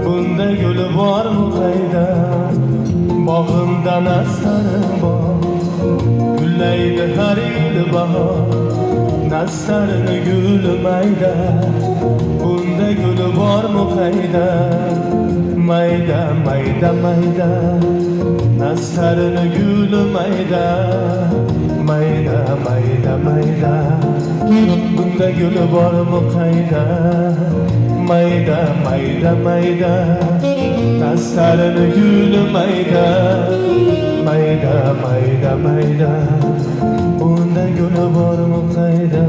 bunda gülü var mı qayda? Bağımda nastarım bor, gülleydi her yıl bahar. Nastarını gülüm ayda, bunda gülü var mı qayda? Mayda mayda mayda, nastarını gülüm ayda. Mayda mayda mayda, bunda gülü var mı qayda? Mayda mayda mayda, nastarını gülüm ayda. Mayda mayda mayda, bunda gülü var mı qayda?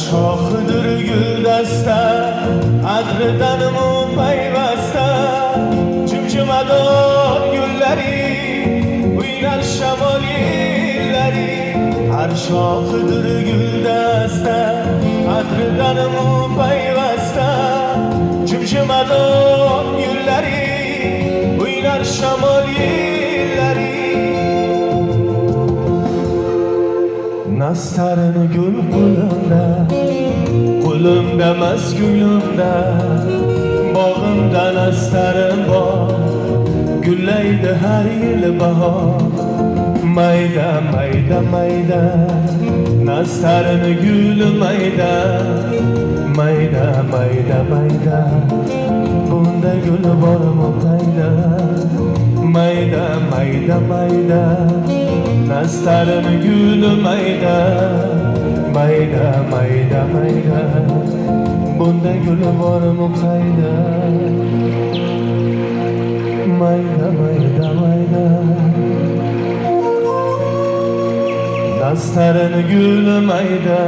Shoxidir guldasta, adridan payvasta. Jimjimador gullari, o'ynar shamol yellari. Har shoxidir guldasta, adridan payvasta. Jimjimador gullari, o'ynar shamol yellari. Nastarini gül qo'limda, qo'limda emas guyimda. Bog'imda nastarim bor, gullaydi har yil bahor. Mayda mayda mayda, nastarini guli mayda. Mayda mayda mayda, bunda guli bormi qayda? Mayda mayda mayda, nastarini guli mayda. Mayda mayda mayda, bunda guli bormi qayda? Mayda mayda mayda, nastarini guli mayda.